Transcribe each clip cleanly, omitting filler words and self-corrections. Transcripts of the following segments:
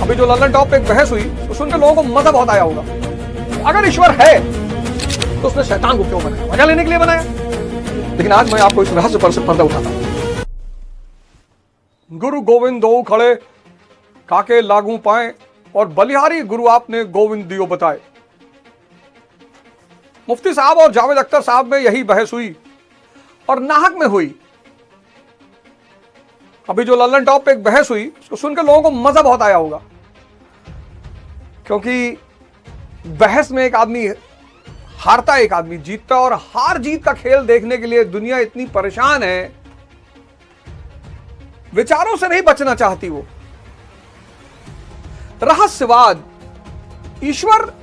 अभी जो London top पे एक बहस हुई तो सुनकर लोगों को मजा बहुत आया होगा। अगर ईश्वर है तो उसने शैतान को क्यों बनाया? मजा लेने के लिए बनाया। लेकिन आज मैं आपको इस रहस्य पर से पर्दा उठाता हूं। गुरु गोविंद दो खड़े काके लागू पाए और बलिहारी गुरु आपने गोविंद दियो बताए। मुफ्ती साहब और जावेद अख्तर साहब में यही बहस हुई और नाहक में हुई। अभी जो लंदन टॉप पे एक बहस हुई उसको सुनकर लोगों को मजा बहुत आया होगा, क्योंकि बहस में एक आदमी हारता एक आदमी जीतता, और हार जीत का खेल देखने के लिए दुनिया इतनी परेशान है, विचारों से नहीं बचना चाहती वो। रहस्यवाद, ईश्वर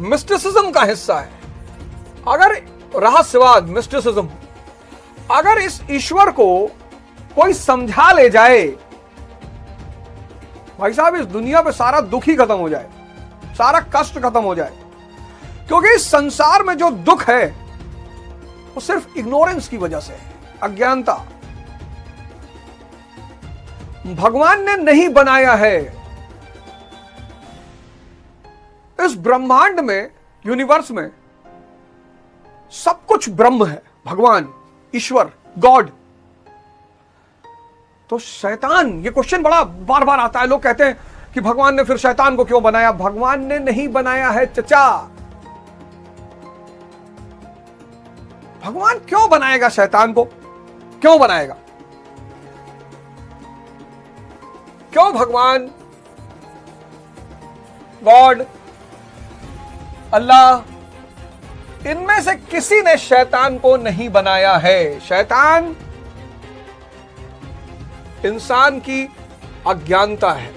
मिस्टिसिज्म का हिस्सा है। अगर रहस्यवाद, मिस्टिसिज्म, अगर इस ईश्वर को कोई समझा ले जाए, भाई साहब इस दुनिया पे सारा दुख ही खत्म हो जाए, सारा कष्ट खत्म हो जाए। क्योंकि इस संसार में जो दुख है वो सिर्फ इग्नोरेंस की वजह से है, अज्ञानता। भगवान ने नहीं बनाया है। इस ब्रह्मांड में, यूनिवर्स में सब कुछ ब्रह्म है, भगवान, ईश्वर, गॉड। तो शैतान, ये क्वेश्चन बड़ा बार बार आता है। लोग कहते हैं कि भगवान ने फिर शैतान को क्यों बनाया? भगवान ने नहीं बनाया है चचा। भगवान क्यों बनाएगा शैतान को? क्यों बनाएगा? क्यों भगवान, गॉड, अल्लाह, इनमें से किसी ने शैतान को नहीं बनाया है। शैतान इंसान की अज्ञानता है,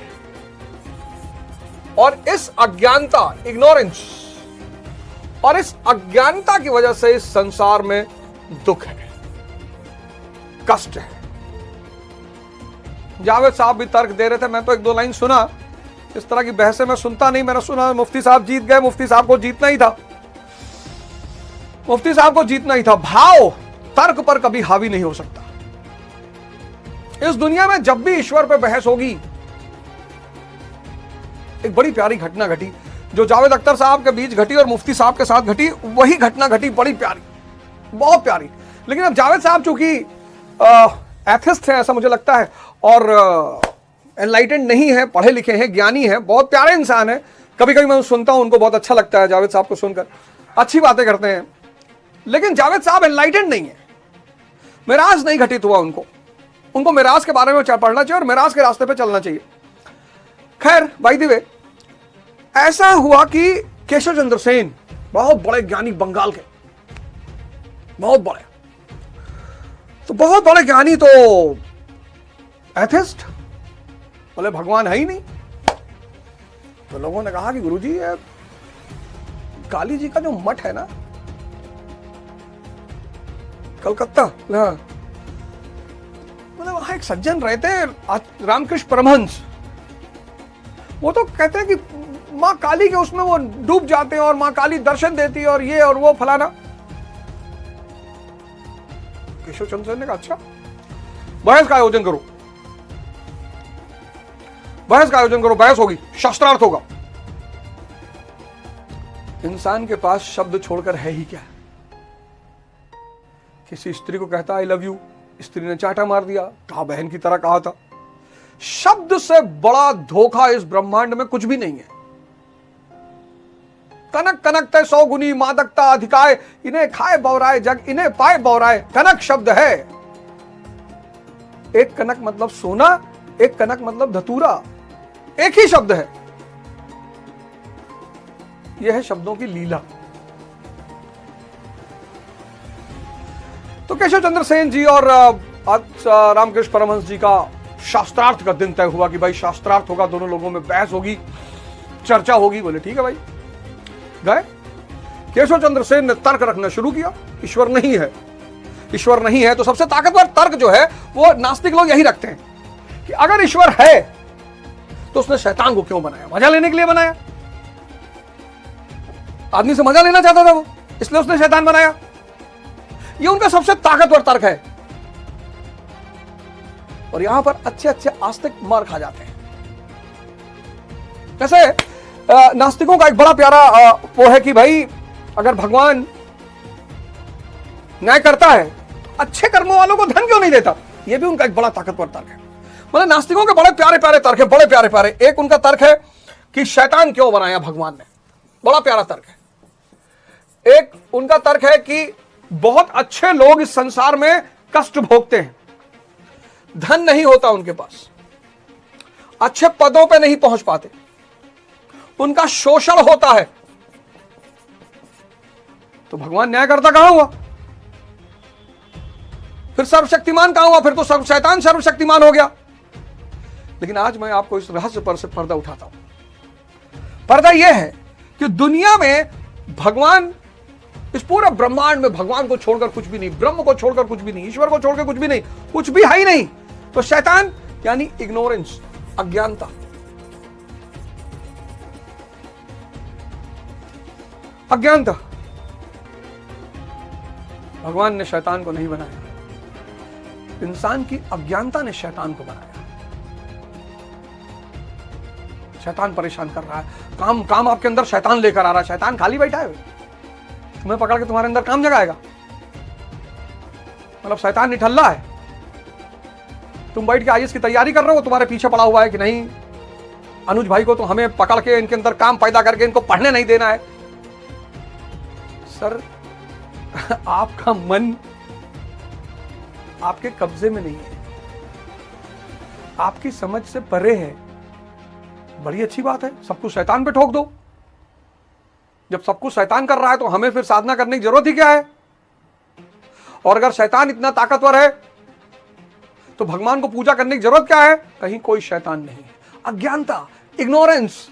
और इस अज्ञानता, इग्नोरेंस, और इस अज्ञानता की वजह से इस संसार में दुख है, कष्ट है। जावेद साहब भी तर्क दे रहे थे, मैं तो एक दो लाइन सुना। इस तरह की बहसें मैं सुनता नहीं, मैंने सुना मुफ्ती साहब जीत गए, मुफ्ती साहब को जीतना ही था, मुफ्ती साहब को जीतना ही था। भाव तर्क पर कभी हावी नहीं हो सकता। इस दुनिया में जब भी ईश्वर पे बहस होगी, एक बड़ी प्यारी घटना घटी जो जावेद अख्तर साहब के बीच घटी और मुफ्ती साहब के साथ घटी, वही घटना घटी, बड़ी प्यारी, बहुत प्यारी। लेकिन अब जावेद साहब चूंकि एथिस्ट है ऐसा मुझे लगता है, और एनलाइटेंड नहीं है, पढ़े लिखे हैं, ज्ञानी है, बहुत प्यारे इंसान है। कभी कभी मैं सुनता हूं, उनको बहुत अच्छा लगता है जावेद साहब को सुनकर, अच्छी बातें करते हैं। लेकिन जावेद साहब एनलाइटेंड नहीं है, मिराज नहीं घटित हुआ उनको मिराज के बारे में पढ़ना चाहिए और मिराज के रास्ते पे चलना चाहिए। खैर, बाय द वे, ऐसा हुआ कि केशव चंद्र सेन, बहुत बड़े ज्ञानी, बंगाल के बहुत बड़े, तो बहुत बड़े ज्ञानी, तो एथिस्ट, बोले भगवान है ही नहीं। तो लोगों ने कहा कि गुरुजी, ये काली जी का जो मठ है ना कलकत्ता, मतलब वहां एक सज्जन रहते हैं रामकृष्ण परमहंस, वो तो कहते हैं कि मां काली के उसमें वो डूब जाते हैं और मां काली दर्शन देती है और ये और वो फलाना। केशव चंद्र सेन ने कहा अच्छा, बहस का आयोजन करो, बहस का आयोजन करो, बहस होगी, शास्त्रार्थ होगा। इंसान के पास शब्द छोड़कर है ही क्या? किसी स्त्री को कहता आई लव यू, स्त्री ने चाटा मार दिया, कहा बहन की तरह कहा था। शब्द से बड़ा धोखा इस ब्रह्मांड में कुछ भी नहीं है। कनक कनकते 100 गुनी मादकता अधिकाय, इन्हें खाए बौराए जग, इन्हें पाए बौराए। कनक शब्द है, एक कनक मतलब सोना, एक कनक मतलब धतूरा, एक ही शब्द है। यह है शब्दों की लीला। तो केशव चंद्र सेन जी और रामकृष्ण परमहंस जी का शास्त्रार्थ का दिन तय हुआ कि भाई शास्त्रार्थ होगा, दोनों लोगों में बहस होगी, चर्चा होगी। बोले ठीक है भाई। गए, केशव चंद्र सेन ने तर्क रखना शुरू किया, ईश्वर नहीं है, ईश्वर नहीं है। तो सबसे ताकतवर तर्क जो है वो नास्तिक लोग यही रखते हैं कि अगर ईश्वर है तो उसने शैतान को क्यों बनाया? मजा लेने के लिए बनाया। आदमी से मजा लेना चाहता था वो, इसलिए उसने शैतान बनाया। ये उनका सबसे ताकतवर तर्क है। और यहां पर अच्छे अच्छे आस्तिक मार खा जाते हैं। जैसे नास्तिकों का एक बड़ा प्यारा वो है कि भाई अगर भगवान न्याय करता है तो अच्छे कर्मों वालों को धन क्यों नहीं देता? ये भी उनका एक बड़ा ताकतवर तर्क है। मतलब नास्तिकों के बड़े प्यारे प्यारे तर्क है, बड़े प्यारे प्यारे। एक उनका तर्क है कि शैतान क्यों बनाया भगवान ने, बड़ा प्यारा तर्क है। एक उनका तर्क है कि बहुत अच्छे लोग इस संसार में कष्ट भोगते हैं, धन नहीं होता उनके पास, अच्छे पदों पे नहीं पहुंच पाते, उनका शोषण होता है, तो भगवान न्याय करता कहां हुआ? फिर सर्वशक्तिमान कहां हुआ? फिर तो शैतान सर्वशक्तिमान हो गया। लेकिन आज मैं आपको इस रहस्य पर से पर्दा उठाता हूं। पर्दा यह है कि दुनिया में भगवान, इस पूरे ब्रह्मांड में भगवान को छोड़कर कुछ भी नहीं, ब्रह्म को छोड़कर कुछ भी नहीं, ईश्वर को छोड़कर कुछ भी नहीं, कुछ भी है ही नहीं। तो शैतान यानी इग्नोरेंस, अज्ञानता। अज्ञानता। भगवान ने शैतान को नहीं बनाया, इंसान की अज्ञानता ने शैतान को बनाया। शैतान परेशान कर रहा है, काम काम आपके अंदर शैतान लेकर आ रहा है। शैतान खाली बैठा है, तुम्हें पकड़ के तुम्हारे अंदर काम जगाएगा। मतलब शैतान निठल्ला है। तुम बैठ के आईएएस की तैयारी कर रहे हो, तुम्हारे पीछे पड़ा हुआ है कि नहीं अनुज भाई को तो हमें पकड़ के इनके अंदर काम पैदा करके इनको पढ़ने नहीं देना है। सर आपका मन आपके कब्जे में नहीं है, आपकी समझ से परे है। बड़ी अच्छी बात है, सब कुछ शैतान पे ठोक दो। जब सब कुछ शैतान कर रहा है तो हमें फिर साधना करने की जरूरत ही क्या है? और अगर शैतान इतना ताकतवर है तो भगवान को पूजा करने की जरूरत क्या है? कहीं कोई शैतान नहीं है। अज्ञानता, इग्नोरेंस,